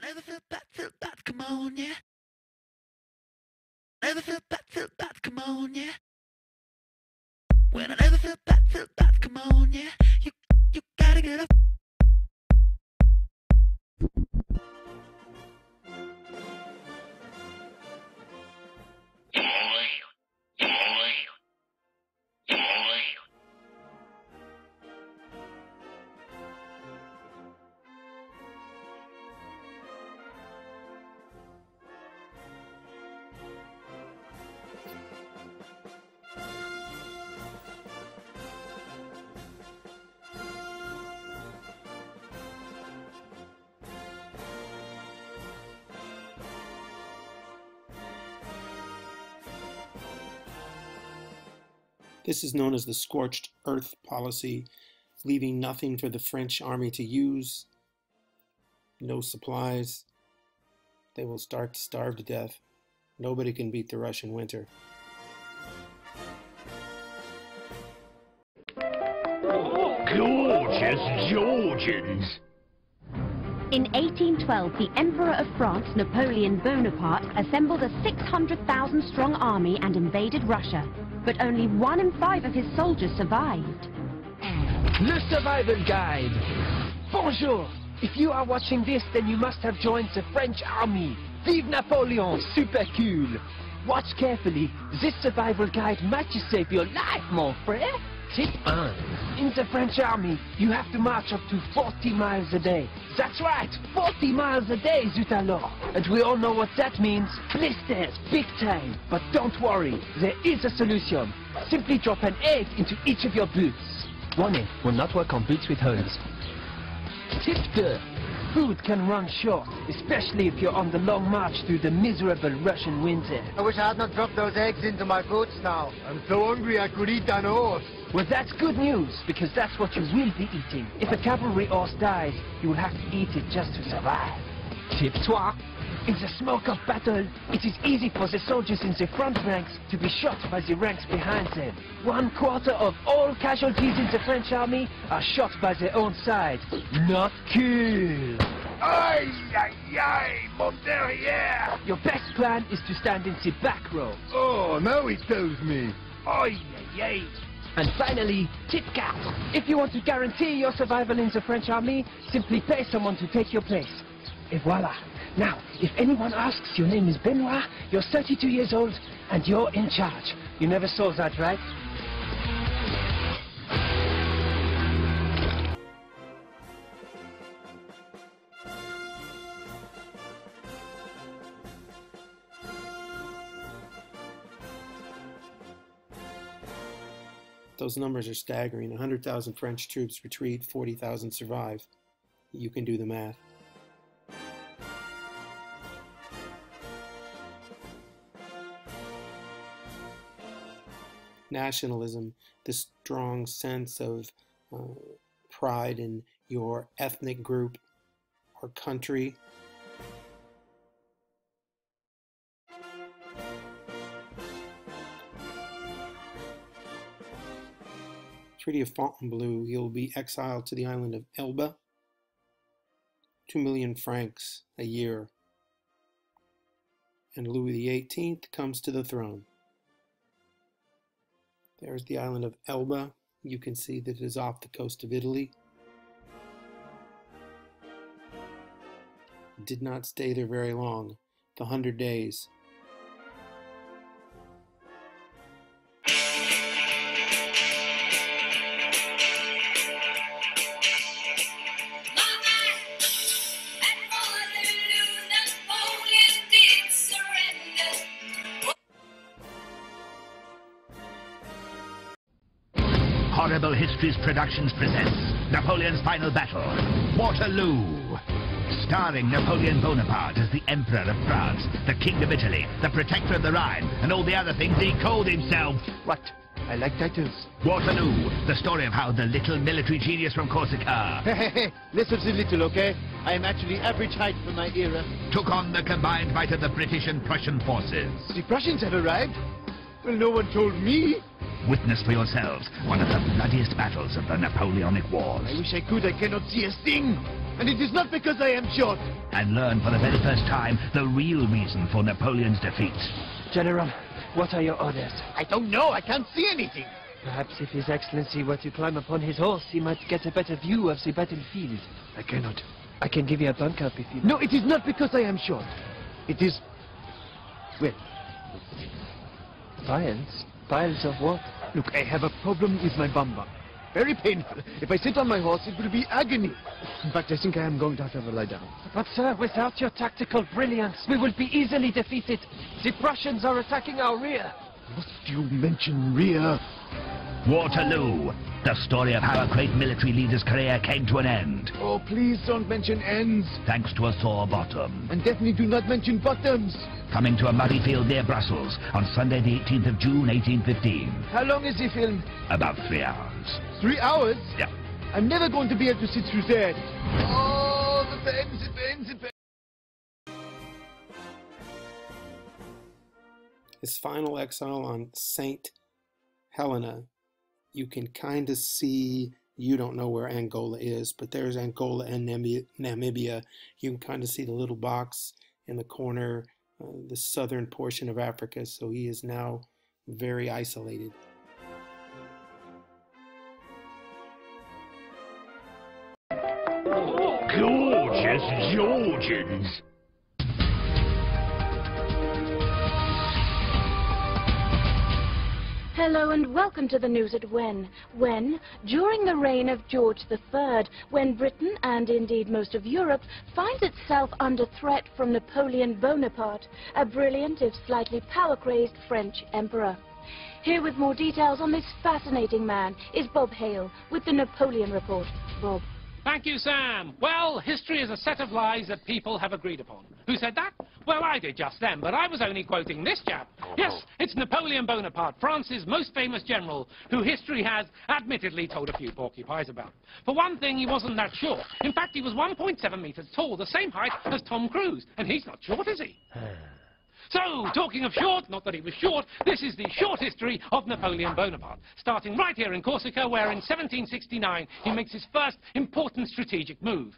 never felt that, come on, yeah. Never felt that, come on, yeah. When I never felt that, come on, yeah. You gotta get up. This is known as the scorched earth policy, leaving nothing for the French army to use, no supplies. They will start to starve to death. Nobody can beat the Russian winter. Gorgeous Georgians! In 1812, the Emperor of France, Napoleon Bonaparte, assembled a 600,000-strong army and invaded Russia. But only 1 in 5 of his soldiers survived. Le Survival Guide! Bonjour! If you are watching this, then you must have joined the French army. Vive Napoleon! Super cool! Watch carefully. This survival guide might just save your life, mon frère. Tip 1. In the French army, you have to march up to 40 miles a day. That's right, 40 miles a day, zut alors. And we all know what that means. Blisters, big time. But don't worry, there is a solution. Simply drop an egg into each of your boots. Warning, will not work on boots with holes. Tip 2. Food can run short, especially if you're on the long march through the miserable Russian winter. I wish I had not dropped those eggs into my boots now. I'm so hungry I could eat an horse. Well, that's good news, because that's what you will be eating. If a cavalry horse dies, you will have to eat it just to survive. Tip 3. In the smoke of battle, it is easy for the soldiers in the front ranks to be shot by the ranks behind them. 1/4 of all casualties in the French army are shot by their own side. Not cool. Aïe, aïe, aïe, mon derrière! Your best plan is to stand in the back row. Oh, now he tells me. Aïe, aïe, aïe. And finally, tip 4. If you want to guarantee your survival in the French army, simply pay someone to take your place. Et voila. Now, if anyone asks, your name is Benoit, you're 32 years old, and you're in charge. You never saw that, right? Those numbers are staggering. 100,000 French troops retreat, 40,000 survive. You can do the math. Nationalism, this strong sense of pride in your ethnic group or country. Treaty of Fontainebleau, he'll be exiled to the island of Elba. 2 million francs a year. And Louis XVIII comes to the throne. There's the island of Elba. You can see that it is off the coast of Italy. Did not stay there very long. The 100 days. Horrible Histories Productions presents Napoleon's Final Battle, Waterloo. Starring Napoleon Bonaparte as the Emperor of France, the King of Italy, the Protector of the Rhine, and all the other things he called himself. What? I like titles. Waterloo, the story of how the little military genius from Corsica Listen to little, okay? I am actually average height for my era. took on the combined might of the British and Prussian forces. The Prussians have arrived? Well, no one told me. Witness for yourselves one of the bloodiest battles of the Napoleonic Wars. I wish I could. I cannot see a thing. And it is not because I am short. And learn for the very first time the real reason for Napoleon's defeat. General, what are your orders? I don't know. I can't see anything. Perhaps if His Excellency were to climb upon his horse, he might get a better view of the battlefield. I cannot. I can give you a bunk up if you... No, it is not because I am short. It is... Well, Piles? Piles of what? look, I have a problem with my bum bum. Very painful. If I sit on my horse, it will be agony. In fact, I think I am going to have a lie down. But sir, without your tactical brilliance, we will be easily defeated. The Prussians are attacking our rear. Must you mention rear? Waterloo, the story of how a great military leader's career came to an end, Oh, please don't mention ends. thanks to a sore bottom. And definitely do not mention bottoms. Coming to a muddy field near Brussels on Sunday the 18th of June 1815. How long is the film? About 3 hours. 3 hours? Yeah. I'm never going to be able to sit through that. Oh, the pains, the pains, the pains. His final exile on St. Helena, you can kind of see, you don't know where Angola is, but there's Angola and Namibia. You can kind of see the little box in the corner, the southern portion of Africa, so he is now very isolated. Gorgeous Georgians! Hello and welcome to the news at When. When, during the reign of George III, when Britain, and indeed most of Europe, finds itself under threat from Napoleon Bonaparte, a brilliant if slightly power-crazed French emperor. Here with more details on this fascinating man is Bob Hale with the Napoleon Report. Bob. Thank you, Sam. Well, history is a set of lies that people have agreed upon. Who said that? Well, I did just then, but I was only quoting this chap. Yes, it's Napoleon Bonaparte, France's most famous general, who history has admittedly told a few porcupines about. For one thing, he wasn't that short. In fact, he was 1.7 meters tall, the same height as Tom Cruise. And he's not short, is he? So, talking of short, not that he was short, this is the short history of Napoleon Bonaparte, starting right here in Corsica, where in 1769 he makes his first important strategic move,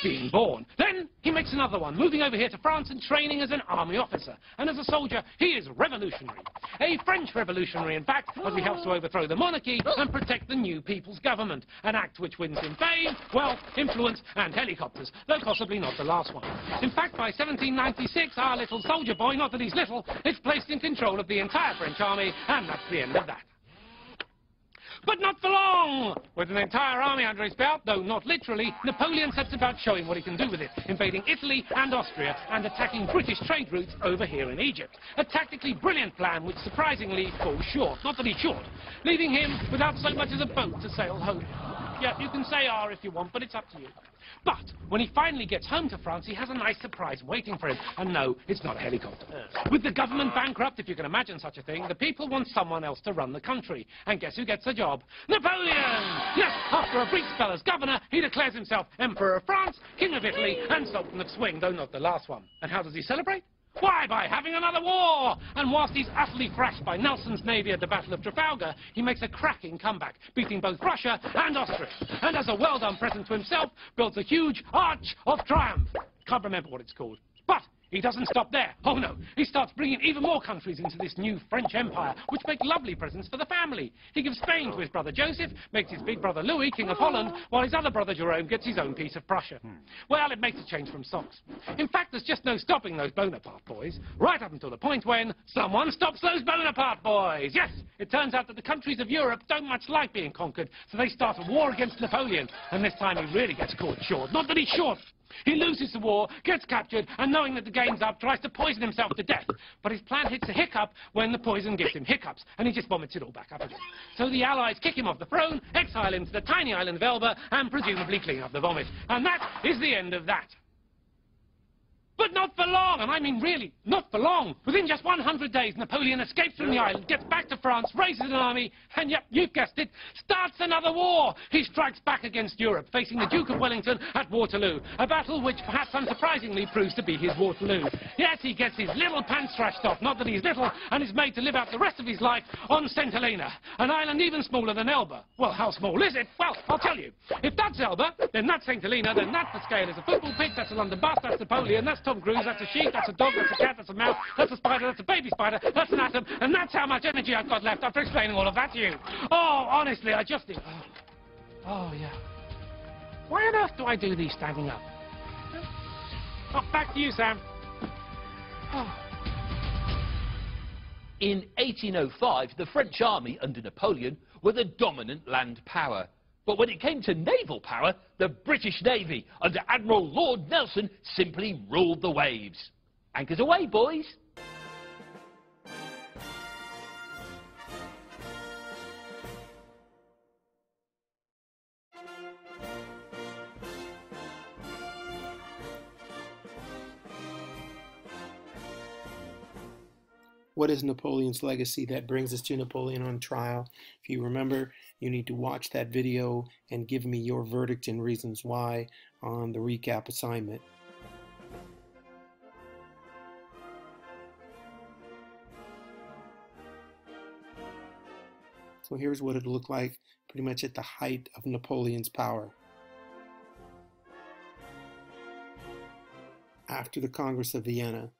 being born. Then he makes another one, moving over here to France and training as an army officer. And as a soldier, he is revolutionary. A French revolutionary, in fact, as he helps to overthrow the monarchy and protect the new people's government, an act which wins him fame, wealth, influence, and helicopters, though possibly not the last one. In fact, by 1796, our little soldier boy, not that he's little, is placed in control of the entire French army, and that's the end of that. But not for long! With an entire army under his belt, though not literally, Napoleon sets about showing what he can do with it, invading Italy and Austria and attacking British trade routes over here in Egypt. A tactically brilliant plan which surprisingly falls short, not that he's short, leaving him without so much as a boat to sail home. Yeah, you can say R if you want, but it's up to you. But when he finally gets home to France, he has a nice surprise waiting for him. And no, it's not a helicopter. With the government bankrupt, if you can imagine such a thing, the people want someone else to run the country. And guess who gets the job? Napoleon! Yes, after a brief spell as governor, he declares himself Emperor of France, King of Italy, and Sultan of Swing, though not the last one. And how does he celebrate? Why, by having another war! And whilst he's utterly thrashed by Nelson's navy at the Battle of Trafalgar, he makes a cracking comeback, beating both Russia and Austria. And as a well-done present to himself, builds a huge Arch of Triumph. Can't remember what it's called. But he doesn't stop there. Oh no, he starts bringing even more countries into this new French Empire, which make lovely presents for the family. He gives Spain to his brother Joseph, makes his big brother Louis King of Holland, while his other brother Jerome gets his own piece of Prussia. Well, it makes a change from socks. In fact, there's just no stopping those Bonaparte boys, right up until the point when someone stops those Bonaparte boys. Yes, it turns out that the countries of Europe don't much like being conquered, so they start a war against Napoleon, and this time he really gets caught short. Not that he's short. He loses the war, gets captured, and knowing that the game's up, tries to poison himself to death. But his plan hits a hiccup when the poison gives him hiccups, and he just vomits it all back up again. So the Allies kick him off the throne, exile him to the tiny island of Elba, and presumably clean up the vomit. And that is the end of that. But not for for long, and I mean really, not for long. Within just 100 days, Napoleon escapes from the island, gets back to France, raises an army, and yep, you've guessed it, starts another war. He strikes back against Europe, facing the Duke of Wellington at Waterloo, a battle which perhaps unsurprisingly proves to be his Waterloo. Yes, he gets his little pants thrashed off, not that he's little, and is made to live out the rest of his life on St. Helena, an island even smaller than Elba. Well, how small is it? Well, I'll tell you. If that's Elba, then that's St. Helena, then that's the scale. There's a football pitch, that's a London bus, that's Napoleon, that's Tom Cruise, that's a sheep, that's a dog, that's a cat, that's a mouse, that's a spider, that's a baby spider, that's an atom, and that's how much energy I've got left after explaining all of that to you. Oh, honestly, I just... Oh, yeah. Why on earth do I do these standing up? Oh, back to you, Sam. Oh. In 1805, the French army under Napoleon were the dominant land power. But when it came to naval power, the British Navy under Admiral Lord Nelson simply ruled the waves. Anchors away, boys! What is Napoleon's legacy? That brings us to Napoleon on trial. If you remember, you need to watch that video and give me your verdict and reasons why on the recap assignment. So here's what it looked like pretty much at the height of Napoleon's power. After the Congress of Vienna,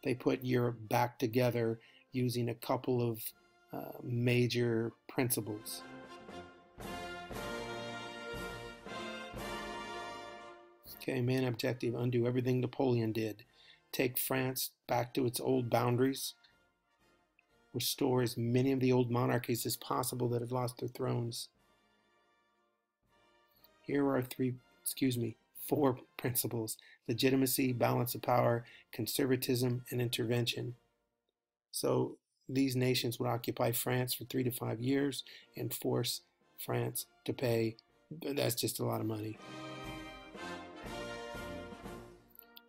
they put Europe back together using a couple of major principles. Okay, main objective, undo everything Napoleon did. Take France back to its old boundaries. Restore as many of the old monarchies as possible that have lost their thrones. Here are four principles: legitimacy, balance of power, conservatism, and intervention. So these nations would occupy France for 3 to 5 years and force France to pay. That's just a lot of money.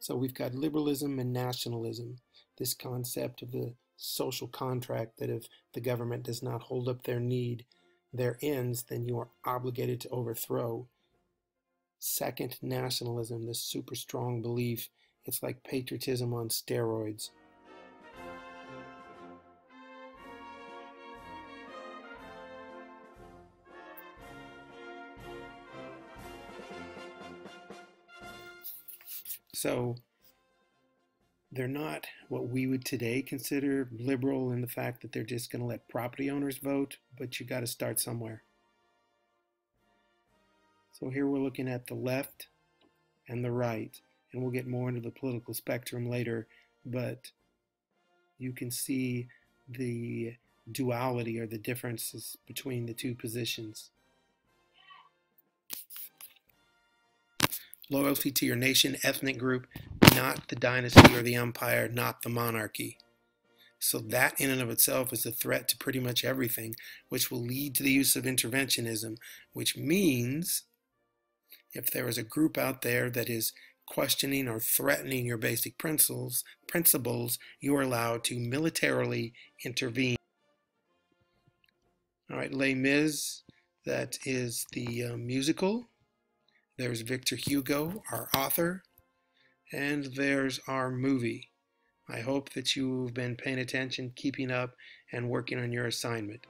So we've got liberalism and nationalism, this concept of the social contract that if the government does not hold up their ends, then you are obligated to overthrow. Second, nationalism, this super strong belief. It's like patriotism on steroids. So they're not what we would today consider liberal in the fact that they're just going to let property owners vote, but you got to start somewhere. So here we're looking at the left and the right, and we'll get more into the political spectrum later, but you can see the duality or the differences between the two positions. Loyalty to your nation, ethnic group, not the dynasty or the empire, not the monarchy. So that in and of itself is a threat to pretty much everything, which will lead to the use of interventionism, which means if there is a group out there that is questioning or threatening your basic principles, you are allowed to militarily intervene. All right, Les Mis, that is the musical. There's Victor Hugo, our author, and there's our movie. I hope that you've been paying attention, keeping up, and working on your assignment.